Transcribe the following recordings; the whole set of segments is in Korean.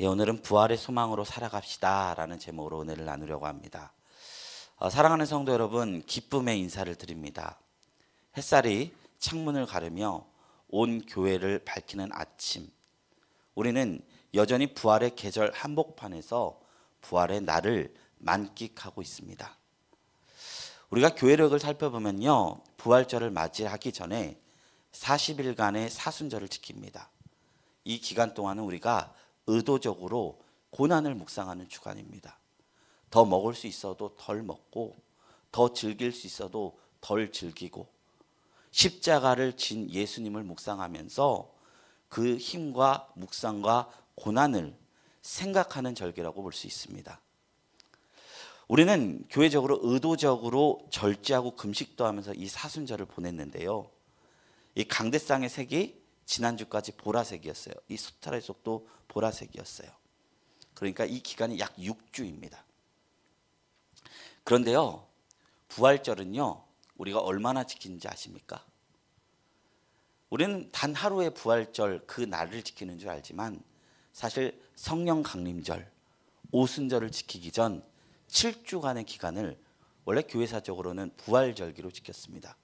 오늘은 부활의 소망으로 살아갑시다 라는 제목으로 은혜를 나누려고 합니다. 사랑하는 성도 여러분, 기쁨의 인사를 드립니다. 햇살이 창문을 가르며 온 교회를 밝히는 아침, 우리는 여전히 부활의 계절 한복판에서 부활의 날을 만끽하고 있습니다. 우리가 교회력을 살펴보면요, 부활절을 맞이하기 전에 40일간의 사순절을 지킵니다. 이 기간 동안은 우리가 의도적으로 고난을 묵상하는 주간입니다. 더 먹을 수 있어도 덜 먹고, 더 즐길 수 있어도 덜 즐기고, 십자가를 진 예수님을 묵상하면서 그 힘과 묵상과 고난을 생각하는 절기라고 볼 수 있습니다. 우리는 교회적으로 의도적으로 절제하고 금식도 하면서 이 사순절을 보냈는데요, 이 강대상의 색이 지난주까지 보라색이었어요. 이 수탈의 속도 보라색이었어요. 그러니까 이 기간이 약 6주입니다. 그런데요, 부활절은요, 우리가 얼마나 지키는지 아십니까? 우리는 단 하루의 부활절 그 날을 지키는 줄 알지만 사실 성령 강림절, 오순절을 지키기 전 7주간의 기간을 원래 교회사적으로는 부활절기로 지켰습니다.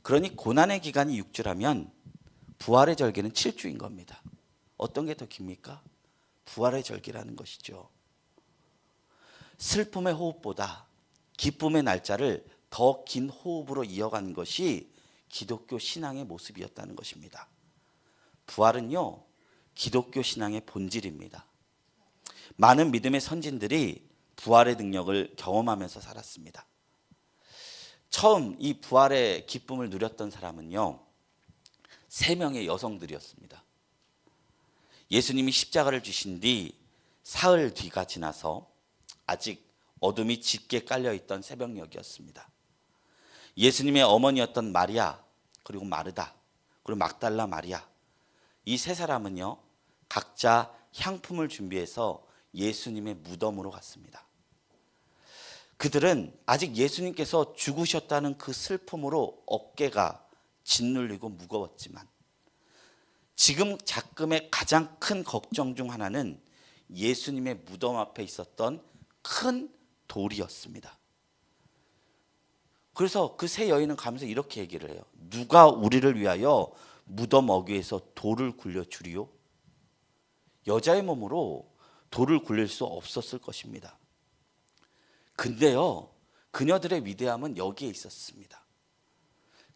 그러니 고난의 기간이 6주라면 부활의 절기는 7주인 겁니다. 어떤 게 더 깁니까? 부활의 절기라는 것이죠. 슬픔의 호흡보다 기쁨의 날짜를 더 긴 호흡으로 이어간 것이 기독교 신앙의 모습이었다는 것입니다. 부활은요, 기독교 신앙의 본질입니다. 많은 믿음의 선진들이 부활의 능력을 경험하면서 살았습니다. 처음 이 부활의 기쁨을 누렸던 사람은요, 3명의 여성들이었습니다. 예수님이 십자가를 지신 뒤 사흘 뒤가 지나서 아직 어둠이 짙게 깔려있던 새벽녘이었습니다. 예수님의 어머니였던 마리아, 그리고 마르다, 그리고 막달라 마리아, 이 3사람은요 각자 향품을 준비해서 예수님의 무덤으로 갔습니다. 그들은 아직 예수님께서 죽으셨다는 그 슬픔으로 어깨가 짓눌리고 무거웠지만 지금 작금의 가장 큰 걱정 중 하나는 예수님의 무덤 앞에 있었던 큰 돌이었습니다. 그래서 그 3 여인은 가면서 이렇게 얘기를 해요. 누가 우리를 위하여 무덤 어귀에서 돌을 굴려 주리요? 여자의 몸으로 돌을 굴릴 수 없었을 것입니다. 근데요, 그녀들의 위대함은 여기에 있었습니다.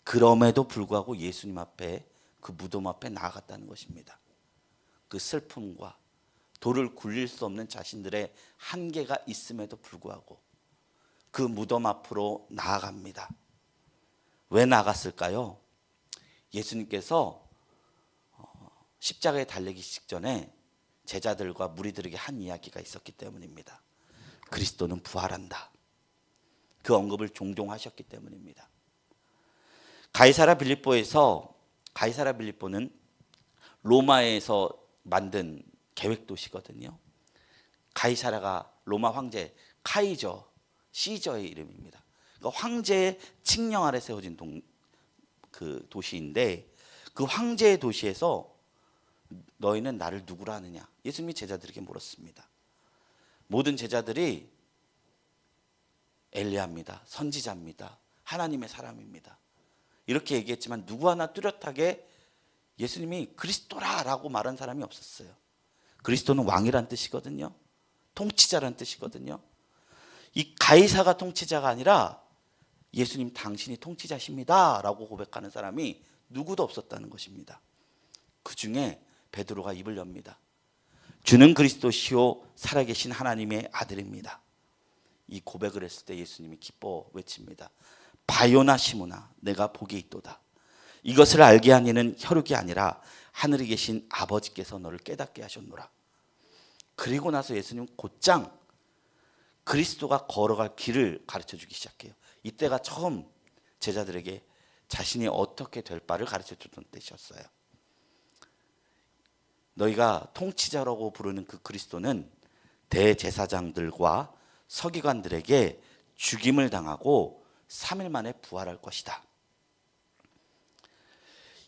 그럼에도 불구하고 예수님 앞에, 그 무덤 앞에 나아갔다는 것입니다. 그 슬픔과 돌을 굴릴 수 없는 자신들의 한계가 있음에도 불구하고 그 무덤 앞으로 나아갑니다. 왜 나갔을까요? 예수님께서 십자가에 달리기 직전에 제자들과 무리들에게 한 이야기가 있었기 때문입니다. 그리스도는 부활한다. 그 언급을 종종 하셨기 때문입니다. 가이사랴 빌립보는 로마에서 만든 계획도시거든요. 가이사랴가 로마 황제 카이저, 시저의 이름입니다. 그러니까 황제의 칙령 아래 세워진 그 도시인데, 그 황제의 도시에서 너희는 나를 누구라 하느냐? 예수님이 제자들에게 물었습니다. 모든 제자들이 엘리야입니다, 선지자입니다, 하나님의 사람입니다, 이렇게 얘기했지만 누구 하나 뚜렷하게 예수님이 그리스도라라고 말한 사람이 없었어요. 그리스도는 왕이란 뜻이거든요. 통치자란 뜻이거든요. 이 가이사가 통치자가 아니라 예수님 당신이 통치자십니다 라고 고백하는 사람이 누구도 없었다는 것입니다. 그 중에 베드로가 입을 엽니다. 주는 그리스도시요 살아계신 하나님의 아들입니다. 이 고백을 했을 때 예수님이 기뻐 외칩니다. 바요나 시모나, 내가 복이 있도다. 이것을 알게 한 이는 혈육이 아니라 하늘에 계신 아버지께서 너를 깨닫게 하셨노라. 그리고 나서 예수님 곧장 그리스도가 걸어갈 길을 가르쳐 주기 시작해요. 이때가 처음 제자들에게 자신이 어떻게 될 바를 가르쳐 주던 때셨어요. 너희가 통치자라고 부르는 그 그리스도는 대제사장들과 서기관들에게 죽임을 당하고 3일 만에 부활할 것이다.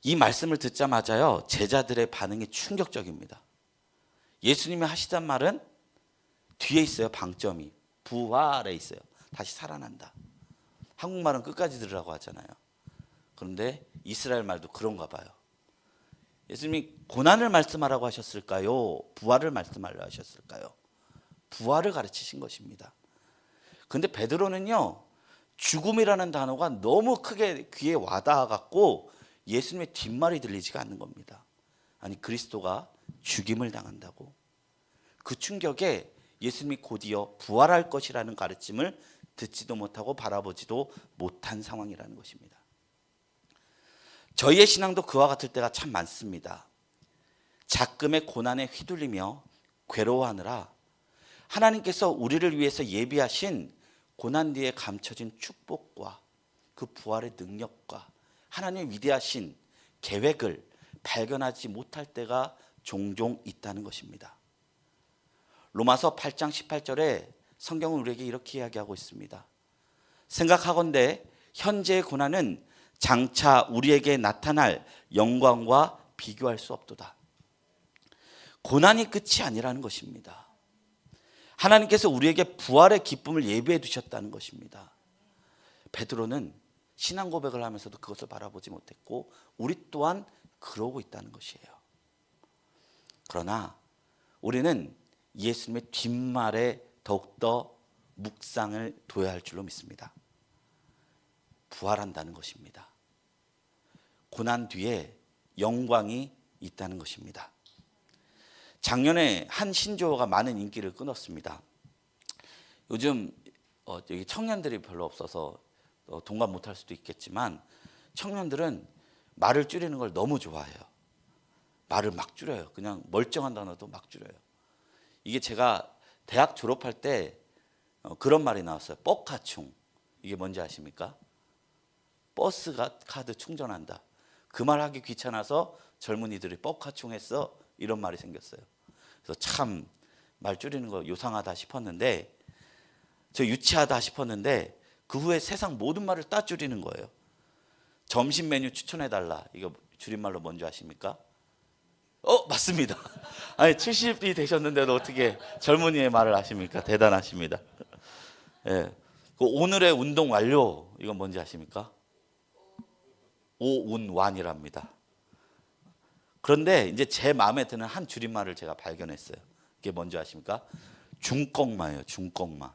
이 말씀을 듣자마자요, 제자들의 반응이 충격적입니다. 예수님이 하시던 말은 뒤에 있어요. 방점이 부활에 있어요. 다시 살아난다. 한국말은 끝까지 들으라고 하잖아요. 그런데 이스라엘 말도 그런가 봐요. 예수님이 고난을 말씀하라고 하셨을까요? 부활을 말씀하라고 하셨을까요? 부활을 가르치신 것입니다. 그런데 베드로는요, 죽음이라는 단어가 너무 크게 귀에 와닿아갖고 예수님의 뒷말이 들리지가 않는 겁니다. 아니, 그리스도가 죽임을 당한다고. 그 충격에 예수님이 곧이어 부활할 것이라는 가르침을 듣지도 못하고 바라보지도 못한 상황이라는 것입니다. 저희의 신앙도 그와 같을 때가 참 많습니다. 작금의 고난에 휘둘리며 괴로워하느라 하나님께서 우리를 위해서 예비하신 고난 뒤에 감춰진 축복과 그 부활의 능력과 하나님의 위대하신 계획을 발견하지 못할 때가 종종 있다는 것입니다. 로마서 8장 18절에 성경은 우리에게 이렇게 이야기하고 있습니다. 생각하건대 현재의 고난은 장차 우리에게 나타날 영광과 비교할 수 없도다. 고난이 끝이 아니라는 것입니다. 하나님께서 우리에게 부활의 기쁨을 예비해 두셨다는 것입니다. 베드로는 신앙 고백을 하면서도 그것을 바라보지 못했고 우리 또한 그러고 있다는 것이에요. 그러나 우리는 예수님의 뒷말에 더욱더 묵상을 둬야 할 줄로 믿습니다. 부활한다는 것입니다. 고난 뒤에 영광이 있다는 것입니다. 작년에 한 신조어가 많은 인기를 끊었습니다. 요즘 여기 청년들이 별로 없어서 동감 못할 수도 있겠지만 청년들은 말을 줄이는 걸 너무 좋아해요. 말을 막 줄여요. 그냥 멀쩡한 단어도 막 줄여요. 이게 제가 대학 졸업할 때 그런 말이 나왔어요. 뻑카충. 이게 뭔지 아십니까? 버스 카드 충전한다. 그 말 하기 귀찮아서 젊은이들이 뻑카충 했어. 이런 말이 생겼어요. 그래서 참 말 줄이는 거 요상하다 싶었는데, 저 유치하다 싶었는데 그 후에 세상 모든 말을 다 줄이는 거예요. 점심 메뉴 추천해달라. 이거 줄임말로 뭔지 아십니까? 맞습니다. 아니 70이 되셨는데도 어떻게 젊은이의 말을 아십니까? 대단하십니다. 예. 그 오늘의 운동 완료. 이건 뭔지 아십니까? 오운완이랍니다. 그런데 이제 제 마음에 드는 한 줄임말을 제가 발견했어요. 이게 뭔지 아십니까? 중꺽마예요. 중꺽마.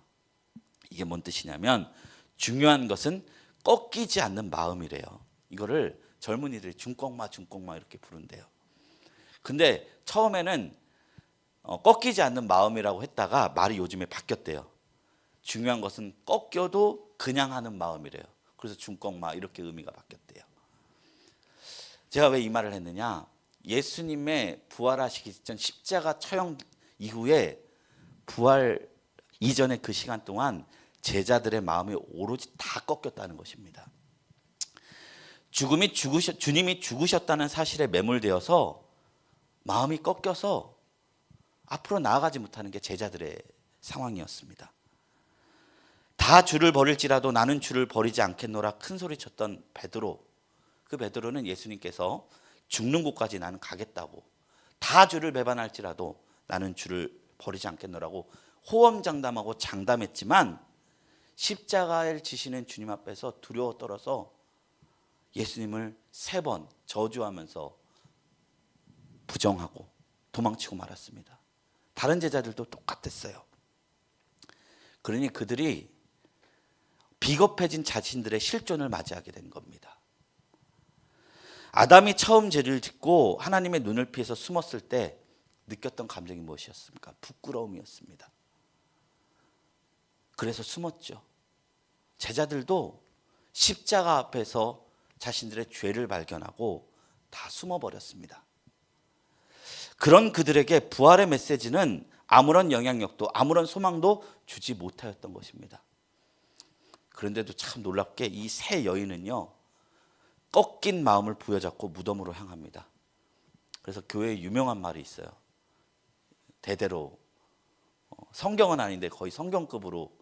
이게 뭔 뜻이냐면 중요한 것은 꺾이지 않는 마음이래요. 이거를 젊은이들이 중꺽마 이렇게 부른대요. 근데 처음에는 꺾이지 않는 마음이라고 했다가 말이 요즘에 바뀌었대요. 중요한 것은 꺾여도 그냥 하는 마음이래요. 그래서 중꺽마 이렇게 의미가 바뀌었대요. 제가 왜 이 말을 했느냐? 예수님의 부활하시기 전 십자가 처형 이후에 부활 이전의 그 시간 동안 제자들의 마음이 오로지 다 꺾였다는 것입니다. 주님이 죽으셨다는 사실에 매몰되어서 마음이 꺾여서 앞으로 나아가지 못하는 게 제자들의 상황이었습니다. 다 주를 버릴지라도 나는 주를 버리지 않겠노라 큰 소리 쳤던 베드로. 그 베드로는 예수님께서 죽는 곳까지 나는 가겠다고, 다 주를 배반할지라도 나는 주를 버리지 않겠노라고 호언장담하고 장담했지만 십자가를 지시는 주님 앞에서 두려워 떨어서 예수님을 3번 저주하면서 부정하고 도망치고 말았습니다. 다른 제자들도 똑같았어요. 그러니 그들이 비겁해진 자신들의 실존을 맞이하게 된 겁니다. 아담이 처음 죄를 짓고 하나님의 눈을 피해서 숨었을 때 느꼈던 감정이 무엇이었습니까? 부끄러움이었습니다. 그래서 숨었죠. 제자들도 십자가 앞에서 자신들의 죄를 발견하고 다 숨어버렸습니다. 그런 그들에게 부활의 메시지는 아무런 영향력도 아무런 소망도 주지 못하였던 것입니다. 그런데도 참 놀랍게 이 세 여인은요, 꺾인 마음을 부여잡고 무덤으로 향합니다. 그래서 교회에 유명한 말이 있어요. 대대로 성경은 아닌데 거의 성경급으로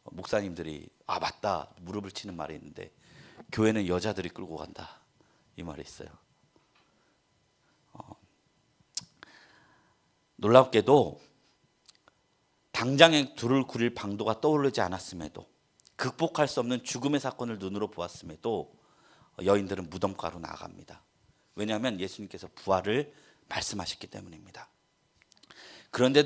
목사님들이 맞다 무릎을 치는 말이 있는데, 교회는 여자들이 끌고 간다 이 말이 있어요. 놀랍게도 당장에 둘을 구릴 방도가 떠오르지 않았음에도, 극복할 수 없는 죽음의 사건을 눈으로 보았음에도 여인들은 무덤가로 나아갑니다. 왜냐하면 예수님께서 부활을 말씀하셨기 때문입니다. 그런데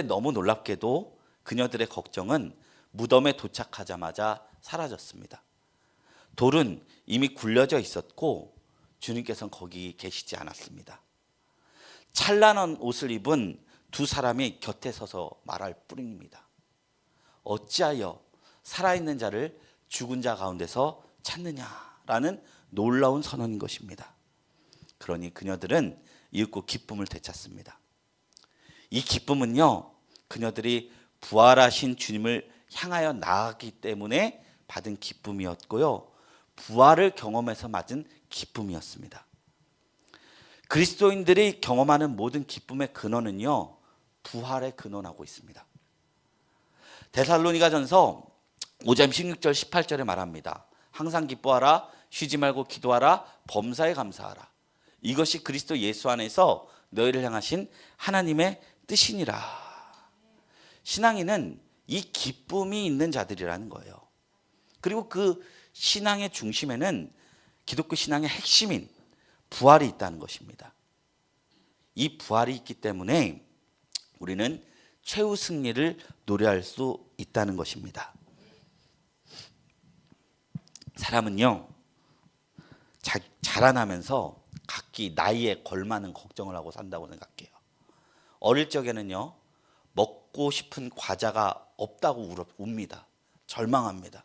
너무 놀랍게도 그녀들의 걱정은 무덤에 도착하자마자 사라졌습니다. 돌은 이미 굴려져 있었고 주님께서는 거기 계시지 않았습니다. 찬란한 옷을 입은 두 사람이 곁에 서서 말할 뿐입니다. 어찌하여 살아있는 자를 죽은 자 가운데서 찾느냐라는 놀라운 선언인 것입니다. 그러니 그녀들은 이윽고 기쁨을 되찾습니다. 이 기쁨은요, 그녀들이 부활하신 주님을 향하여 나아가기 때문에 받은 기쁨이었고요, 부활을 경험해서 맞은 기쁨이었습니다. 그리스도인들이 경험하는 모든 기쁨의 근원은요, 부활에 근원하고 있습니다. 데살로니가전서 5장 16절 18절에 말합니다. 항상 기뻐하라, 쉬지 말고 기도하라, 범사에 감사하라. 이것이 그리스도 예수 안에서 너희를 향하신 하나님의 뜻이니라. 신앙인은 이 기쁨이 있는 자들이라는 거예요. 그리고 그 신앙의 중심에는 기독교 신앙의 핵심인 부활이 있다는 것입니다. 이 부활이 있기 때문에 우리는 최후 승리를 노래할 수 있다는 것입니다. 사람은요, 자라나면서 각기 나이에 걸맞는 걱정을 하고 산다고 생각해요. 어릴 적에는요, 먹고 싶은 과자가 없다고 웁니다. 절망합니다.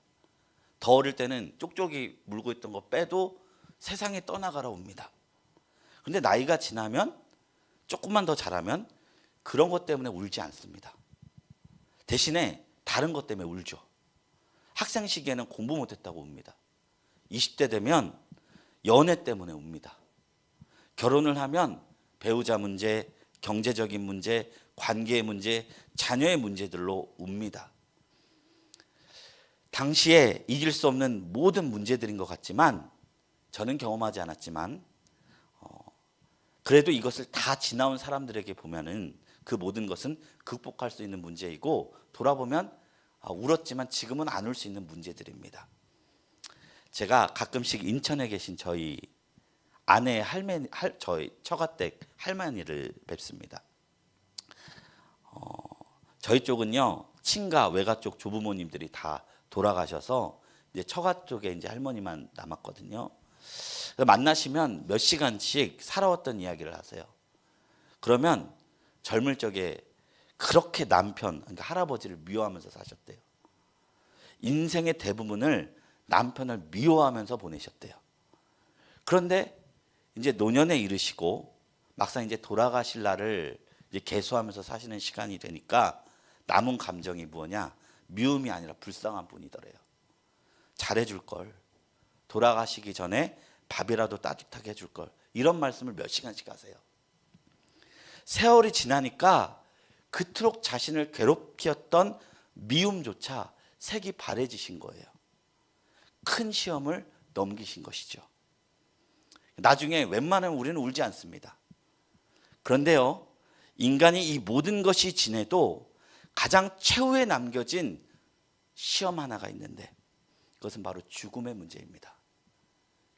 더 어릴 때는 쪽쪽이 물고 있던 거 빼도 세상에 떠나가라 웁니다. 그런데 나이가 지나면, 조금만 더 자라면 그런 것 때문에 울지 않습니다. 대신에 다른 것 때문에 울죠. 학생 시기에는 공부 못했다고 웁니다. 20대 되면 연애 때문에 웁니다. 결혼을 하면 배우자 문제, 경제적인 문제, 관계의 문제, 자녀의 문제들로 웁니다. 당시에 이길 수 없는 모든 문제들인 것 같지만, 저는 경험하지 않았지만 그래도 이것을 다 지나온 사람들에게 보면은 그 모든 것은 극복할 수 있는 문제이고, 돌아보면 울었지만 지금은 안 울 수 있는 문제들입니다. 제가 가끔씩 인천에 계신 저희 아내의 저희 처가댁 할머니를 뵙습니다. 저희 쪽은요, 친가 외가 쪽 조부모님들이 다 돌아가셔서 이제 처가 쪽에 이제 할머니만 남았거든요. 만나시면 몇 시간씩 살아왔던 이야기를 하세요. 그러면 젊을 적에 그렇게 남편, 그러니까 할아버지를 미워하면서 사셨대요. 인생의 대부분을 남편을 미워하면서 보내셨대요. 그런데 이제 노년에 이르시고 막상 이제 돌아가실 날을 이제 계수하면서 사시는 시간이 되니까 남은 감정이 뭐냐? 미움이 아니라 불쌍한 뿐이더래요. 잘해줄 걸, 돌아가시기 전에 밥이라도 따뜻하게 해줄 걸, 이런 말씀을 몇 시간씩 하세요. 세월이 지나니까 그토록 자신을 괴롭혔던 미움조차 색이 바래지신 거예요. 큰 시험을 넘기신 것이죠. 나중에 웬만하면 우리는 울지 않습니다. 그런데요, 인간이 이 모든 것이 지내도 가장 최후에 남겨진 시험 하나가 있는데, 그것은 바로 죽음의 문제입니다.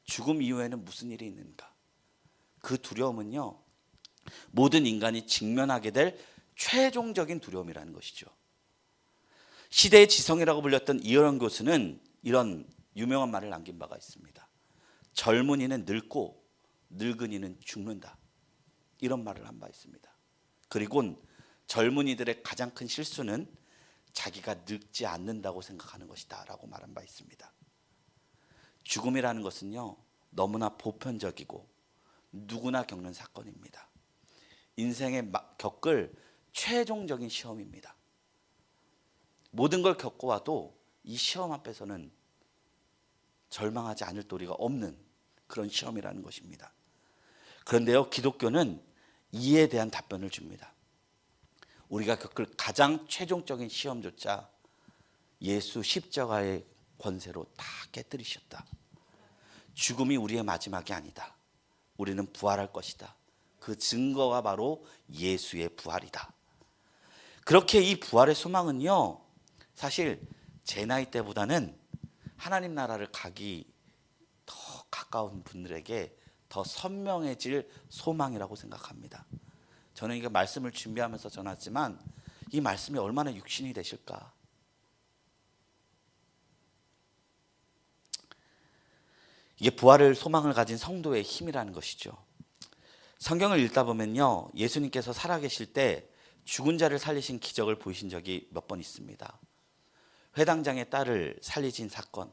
죽음 이후에는 무슨 일이 있는가? 그 두려움은요, 모든 인간이 직면하게 될 최종적인 두려움이라는 것이죠. 시대의 지성이라고 불렸던 이어령 교수는 이런 유명한 말을 남긴 바가 있습니다. 젊은이는 늙고 늙은이는 죽는다, 이런 말을 한 바 있습니다. 그리고 젊은이들의 가장 큰 실수는 자기가 늙지 않는다고 생각하는 것이다 라고 말한 바 있습니다. 죽음이라는 것은요, 너무나 보편적이고 누구나 겪는 사건입니다. 인생에 겪을 최종적인 시험입니다. 모든 걸 겪어와도 이 시험 앞에서는 절망하지 않을 도리가 없는 그런 시험이라는 것입니다. 그런데요, 기독교는 이에 대한 답변을 줍니다. 우리가 겪을 가장 최종적인 시험조차 예수 십자가의 권세로 다 깨뜨리셨다. 죽음이 우리의 마지막이 아니다. 우리는 부활할 것이다. 그 증거가 바로 예수의 부활이다. 그렇게 이 부활의 소망은요, 사실 제 나이 때보다는 하나님 나라를 가기 더 가까운 분들에게 더 선명해질 소망이라고 생각합니다. 저는 이게 말씀을 준비하면서 전하지만 이 말씀이 얼마나 육신이 되실까? 이게 부활을 소망을 가진 성도의 힘이라는 것이죠. 성경을 읽다 보면요, 예수님께서 살아계실 때 죽은 자를 살리신 기적을 보이신 적이 몇 번 있습니다. 회당장의 딸을 살리신 사건,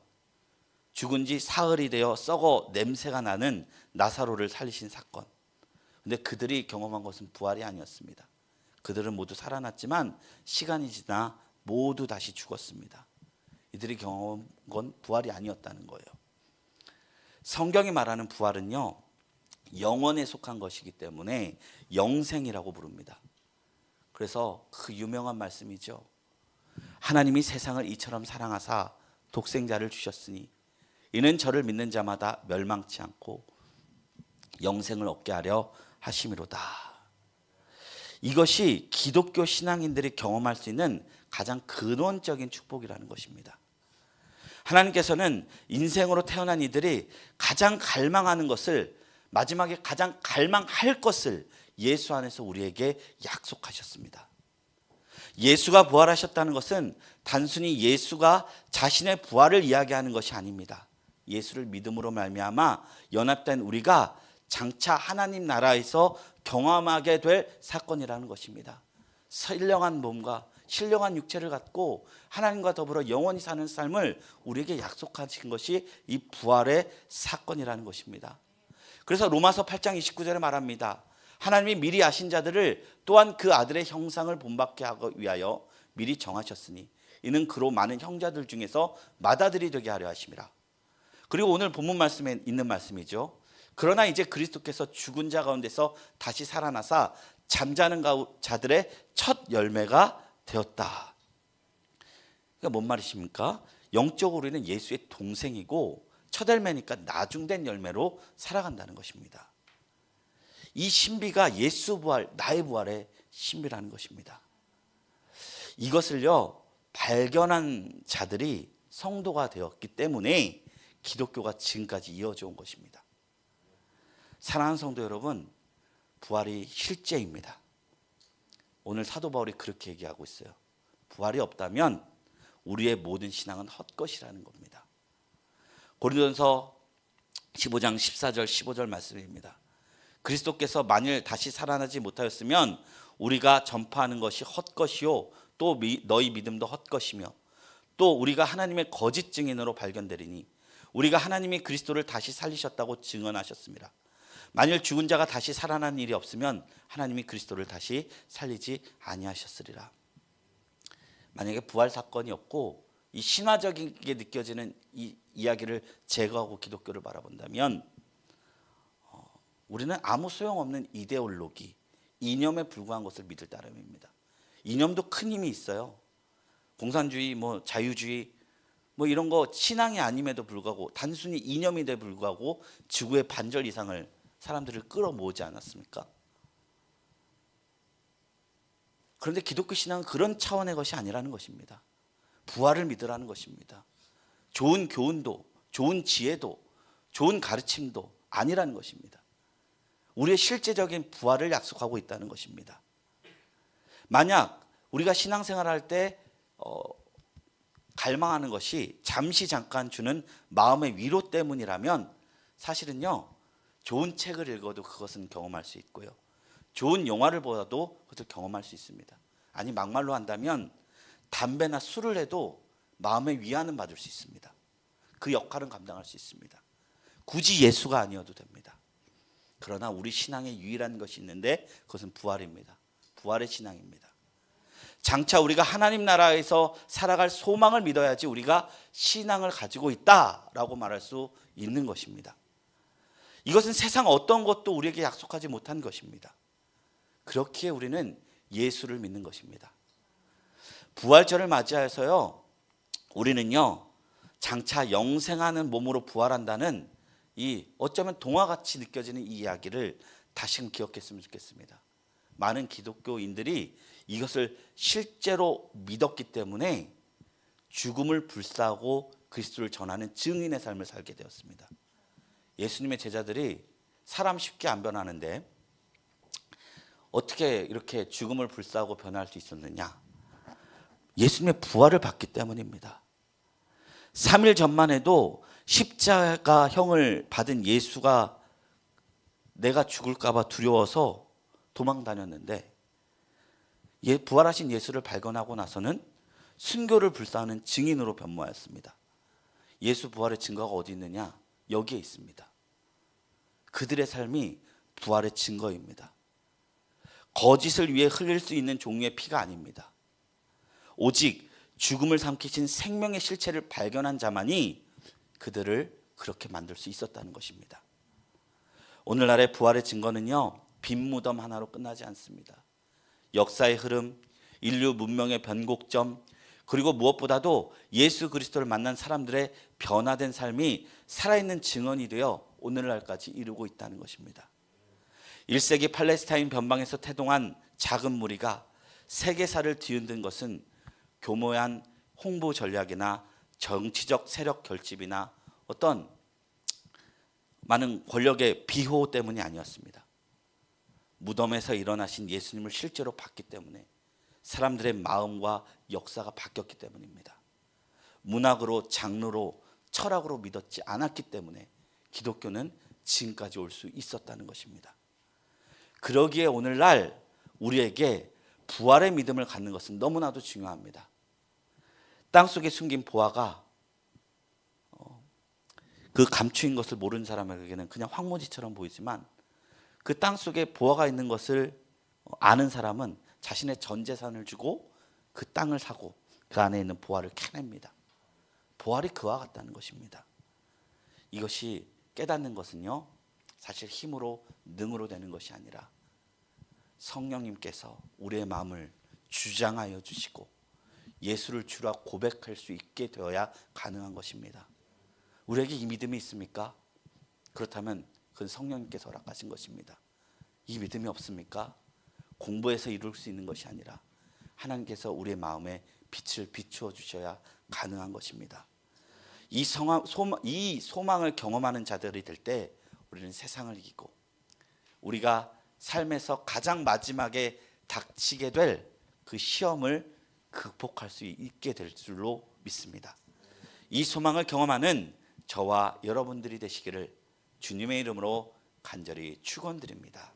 죽은 지 사흘이 되어 썩어 냄새가 나는 나사로를 살리신 사건. 근데 그들이 경험한 것은 부활이 아니었습니다. 그들은 모두 살아났지만 시간이 지나 모두 다시 죽었습니다. 이들이 경험한 건 부활이 아니었다는 거예요. 성경이 말하는 부활은요, 영원에 속한 것이기 때문에 영생이라고 부릅니다. 그래서 그 유명한 말씀이죠. 하나님이 세상을 이처럼 사랑하사 독생자를 주셨으니 이는 저를 믿는 자마다 멸망치 않고 영생을 얻게 하려 하심이로다. 이것이 기독교 신앙인들이 경험할 수 있는 가장 근원적인 축복이라는 것입니다. 하나님께서는 인생으로 태어난 이들이 가장 갈망하는 것을, 마지막에 가장 갈망할 것을 예수 안에서 우리에게 약속하셨습니다. 예수가 부활하셨다는 것은 단순히 예수가 자신의 부활을 이야기하는 것이 아닙니다. 예수를 믿음으로 말미암아 연합된 우리가 장차 하나님 나라에서 경험하게 될 사건이라는 것입니다. 신령한 몸과 신령한 육체를 갖고 하나님과 더불어 영원히 사는 삶을 우리에게 약속하신 것이 이 부활의 사건이라는 것입니다. 그래서 로마서 8장 29절에 말합니다. 하나님이 미리 아신 자들을 또한 그 아들의 형상을 본받게 하기 위하여 미리 정하셨으니 이는 그로 많은 형제들 중에서 맏아들이 되게 하려 하심이라. 그리고 오늘 본문 말씀에 있는 말씀이죠. 그러나 이제 그리스도께서 죽은 자 가운데서 다시 살아나사 잠자는 자들의 첫 열매가 되었다. 그러니까 뭔 말이십니까? 영적으로 우리는 예수의 동생이고 첫 열매니까 나중된 열매로 살아간다는 것입니다. 이 신비가 예수 부활, 나의 부활의 신비라는 것입니다. 이것을요, 발견한 자들이 성도가 되었기 때문에 기독교가 지금까지 이어져 온 것입니다. 사랑하는 성도 여러분, 부활이 실제입니다. 오늘 사도 바울이 그렇게 얘기하고 있어요. 부활이 없다면 우리의 모든 신앙은 헛것이라는 겁니다. 고린도전서 15장 14절 15절 말씀입니다. 그리스도께서 만일 다시 살아나지 못하였으면 우리가 전파하는 것이 헛것이요 또 너희 믿음도 헛것이며 또 우리가 하나님의 거짓 증인으로 발견되리니 우리가 하나님이 그리스도를 다시 살리셨다고 증언하셨습니다. 만일 죽은 자가 다시 살아난 일이 없으면 하나님이 그리스도를 다시 살리지 아니하셨으리라. 만약에 부활 사건이 없고 이 신화적이게 느껴지는 이 이야기를 제거하고 기독교를 바라본다면 우리는 아무 소용없는 이데올로기, 이념에 불과한 것을 믿을 따름입니다. 이념도 큰 힘이 있어요. 공산주의, 자유주의, 이런 거 신앙이 아님에도 불구하고 단순히 이념에도 불구하고 지구의 반절 이상을 사람들을 끌어모으지 않았습니까? 그런데 기독교 신앙은 그런 차원의 것이 아니라는 것입니다. 부활을 믿으라는 것입니다. 좋은 교훈도, 좋은 지혜도, 좋은 가르침도 아니라는 것입니다. 우리의 실제적인 부활을 약속하고 있다는 것입니다. 만약 우리가 신앙생활을 할 때 갈망하는 것이 잠시 잠깐 주는 마음의 위로 때문이라면 사실은요, 좋은 책을 읽어도 그것은 경험할 수 있고요, 좋은 영화를 보아도 그것을 경험할 수 있습니다. 아니 막말로 한다면 담배나 술을 해도 마음의 위안은 받을 수 있습니다. 그 역할은 감당할 수 있습니다. 굳이 예수가 아니어도 됩니다. 그러나 우리 신앙에 유일한 것이 있는데 그것은 부활입니다. 부활의 신앙입니다. 장차 우리가 하나님 나라에서 살아갈 소망을 믿어야지 우리가 신앙을 가지고 있다라고 말할 수 있는 것입니다. 이것은 세상 어떤 것도 우리에게 약속하지 못한 것입니다. 그렇기에 우리는 예수를 믿는 것입니다. 부활절을 맞이해서요, 우리는요 장차 영생하는 몸으로 부활한다는 이 어쩌면 동화같이 느껴지는 이 이야기를 다시금 기억했으면 좋겠습니다. 많은 기독교인들이 이것을 실제로 믿었기 때문에 죽음을 불사하고 그리스도를 전하는 증인의 삶을 살게 되었습니다. 예수님의 제자들이 사람 쉽게 안 변하는데 어떻게 이렇게 죽음을 불사하고 변할 수 있었느냐? 예수님의 부활을 봤기 때문입니다. 3일 전만 해도 십자가형을 받은 예수가 내가 죽을까 봐 두려워서 도망 다녔는데 부활하신 예수를 발견하고 나서는 순교를 불사하는 증인으로 변모하였습니다. 예수 부활의 증거가 어디 있느냐? 여기에 있습니다. 그들의 삶이 부활의 증거입니다. 거짓을 위해 흘릴 수 있는 종류의 피가 아닙니다. 오직 죽음을 삼키신 생명의 실체를 발견한 자만이 그들을 그렇게 만들 수 있었다는 것입니다. 오늘날의 부활의 증거는요, 빈 무덤 하나로 끝나지 않습니다. 역사의 흐름, 인류 문명의 변곡점, 그리고 무엇보다도 예수 그리스도를 만난 사람들의 변화된 삶이 살아있는 증언이 되어 오늘날까지 이루고 있다는 것입니다. 1세기 팔레스타인 변방에서 태동한 작은 무리가 세계사를 뒤흔든 것은 교묘한 홍보 전략이나 정치적 세력 결집이나 어떤 많은 권력의 비호 때문이 아니었습니다. 무덤에서 일어나신 예수님을 실제로 봤기 때문에 사람들의 마음과 역사가 바뀌었기 때문입니다. 문학으로, 장르로, 철학으로 믿었지 않았기 때문에 기독교는 지금까지 올 수 있었다는 것입니다. 그러기에 오늘날 우리에게 부활의 믿음을 갖는 것은 너무나도 중요합니다. 땅속에 숨긴 보화가 그 감추인 것을 모르는 사람에게는 그냥 황무지처럼 보이지만 그 땅속에 보화가 있는 것을 아는 사람은 자신의 전 재산을 주고 그 땅을 사고 그 안에 있는 보화를 캐냅니다. 보활이 그와 같다는 것입니다. 이것이 깨닫는 것은요, 사실 힘으로 능으로 되는 것이 아니라 성령님께서 우리의 마음을 주장하여 주시고 예수를 주라 고백할 수 있게 되어야 가능한 것입니다. 우리에게 이 믿음이 있습니까? 그렇다면 그건 성령님께서 허락하신 것입니다. 이 믿음이 없습니까? 공부해서 이룰 수 있는 것이 아니라 하나님께서 우리의 마음에 빛을 비추어 주셔야 가능한 것입니다. 이 소망을 경험하는 자들이 될 때 우리는 세상을 이기고 우리가 삶에서 가장 마지막에 닥치게 될 그 시험을 극복할 수 있게 될 줄로 믿습니다. 이 소망을 경험하는 저와 여러분들이 되시기를 주님의 이름으로 간절히 축원드립니다.